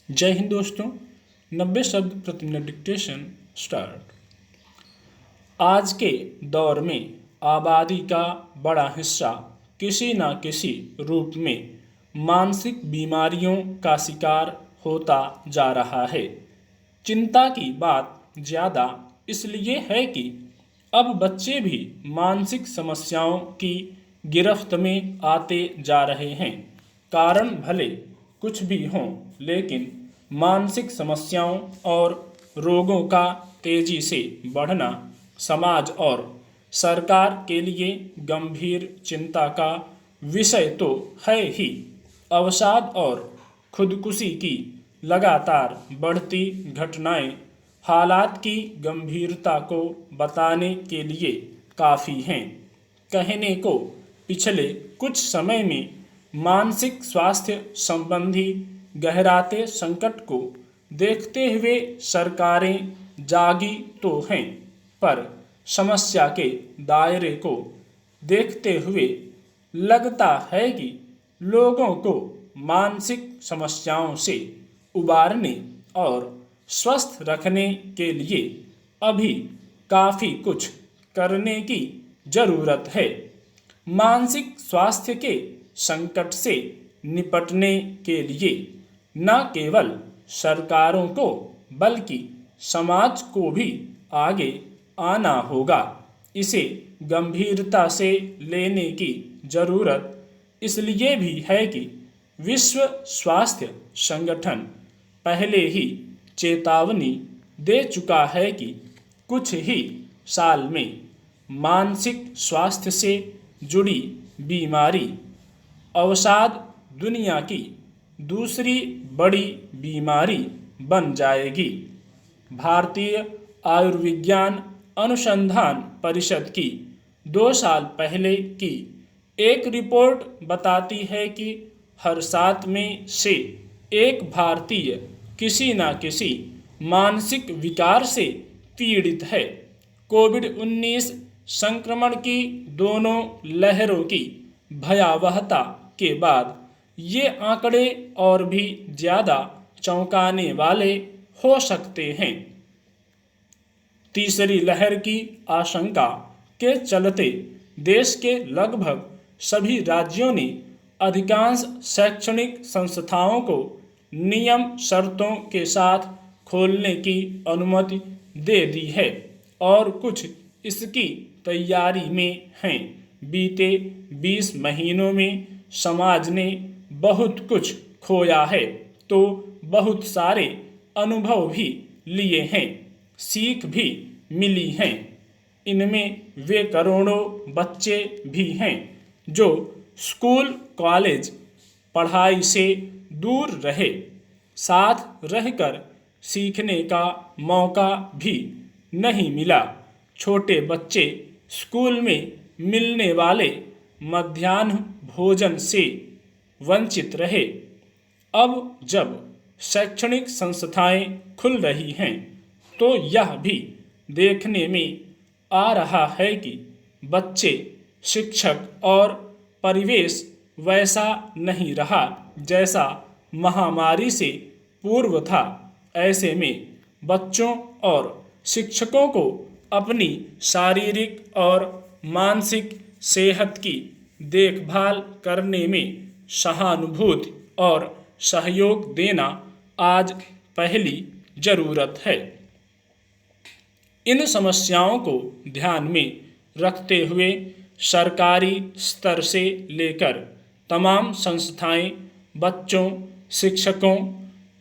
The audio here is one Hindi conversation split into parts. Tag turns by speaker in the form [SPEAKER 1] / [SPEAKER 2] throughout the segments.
[SPEAKER 1] जय हिंद दोस्तों। 90 शब्द प्रति मिनट डिक्टेशन स्टार्ट। आज के दौर में आबादी का बड़ा हिस्सा किसी न किसी रूप में मानसिक बीमारियों का शिकार होता जा रहा है। चिंता की बात ज़्यादा इसलिए है कि अब बच्चे भी मानसिक समस्याओं की गिरफ्त में आते जा रहे हैं। कारण भले कुछ भी हों, लेकिन मानसिक समस्याओं और रोगों का तेजी से बढ़ना समाज और सरकार के लिए गंभीर चिंता का विषय तो है ही। अवसाद और खुदकुशी की लगातार बढ़ती घटनाएं हालात की गंभीरता को बताने के लिए काफ़ी हैं। कहने को पिछले कुछ समय में मानसिक स्वास्थ्य संबंधी गहराते संकट को देखते हुए सरकारें जागी तो हैं, पर समस्या के दायरे को देखते हुए लगता है कि लोगों को मानसिक समस्याओं से उबारने और स्वस्थ रखने के लिए अभी काफ़ी कुछ करने की ज़रूरत है। मानसिक स्वास्थ्य के संकट से निपटने के लिए न केवल सरकारों को बल्कि समाज को भी आगे आना होगा। इसे गंभीरता से लेने की ज़रूरत इसलिए भी है कि विश्व स्वास्थ्य संगठन पहले ही चेतावनी दे चुका है कि कुछ ही साल में मानसिक स्वास्थ्य से जुड़ी बीमारी अवसाद दुनिया की दूसरी बड़ी बीमारी बन जाएगी। भारतीय आयुर्विज्ञान अनुसंधान परिषद की 2 साल पहले की एक रिपोर्ट बताती है कि हर 7 में से एक भारतीय किसी न किसी मानसिक विकार से पीड़ित है। कोविड-19 संक्रमण की दोनों लहरों की भयावहता के बाद ये आंकड़े और भी ज़्यादा चौंकाने वाले हो सकते हैं। तीसरी लहर की आशंका के चलते देश के लगभग सभी राज्यों ने अधिकांश शैक्षणिक संस्थाओं को नियम शर्तों के साथ खोलने की अनुमति दे दी है और कुछ इसकी तैयारी में हैं। बीते 20 महीनों में समाज ने बहुत कुछ खोया है तो बहुत सारे अनुभव भी लिए हैं, सीख भी मिली हैं। इनमें वे करोड़ों बच्चे भी हैं जो स्कूल कॉलेज पढ़ाई से दूर रहे, साथ रहकर सीखने का मौका भी नहीं मिला। छोटे बच्चे स्कूल में मिलने वाले मध्याह्न भोजन से वंचित रहे। अब जब शैक्षणिक संस्थाएं खुल रही हैं तो यह भी देखने में आ रहा है कि बच्चे, शिक्षक और परिवेश वैसा नहीं रहा जैसा महामारी से पूर्व था। ऐसे में बच्चों और शिक्षकों को अपनी शारीरिक और मानसिक सेहत की देखभाल करने में सहानुभूति और सहयोग देना आज पहली ज़रूरत है। इन समस्याओं को ध्यान में रखते हुए सरकारी स्तर से लेकर तमाम संस्थाएं बच्चों, शिक्षकों,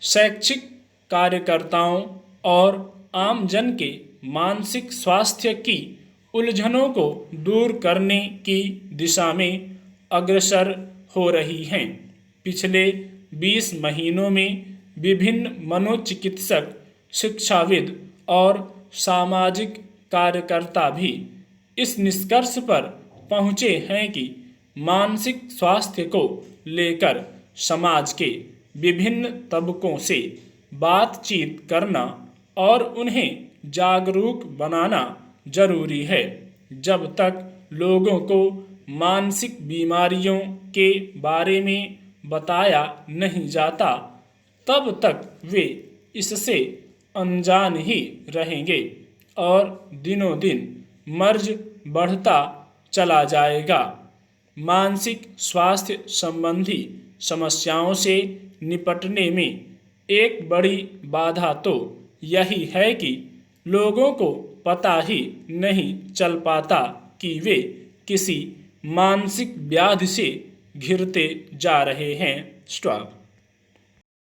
[SPEAKER 1] शैक्षिक कार्यकर्ताओं और आमजन के मानसिक स्वास्थ्य की उलझनों को दूर करने की दिशा में अग्रसर हो रही हैं। पिछले 20 महीनों में विभिन्न मनोचिकित्सक, शिक्षाविद और सामाजिक कार्यकर्ता भी इस निष्कर्ष पर पहुँचे हैं कि मानसिक स्वास्थ्य को लेकर समाज के विभिन्न तबकों से बातचीत करना और उन्हें जागरूक बनाना जरूरी है। जब तक लोगों को मानसिक बीमारियों के बारे में बताया नहीं जाता, तब तक वे इससे अनजान ही रहेंगे और दिनों दिन मर्ज बढ़ता चला जाएगा। मानसिक स्वास्थ्य संबंधी समस्याओं से निपटने में एक बड़ी बाधा तो यही है कि लोगों को पता ही नहीं चल पाता कि वे किसी मानसिक व्याधि से घिरते जा रहे हैं। स्टॉप।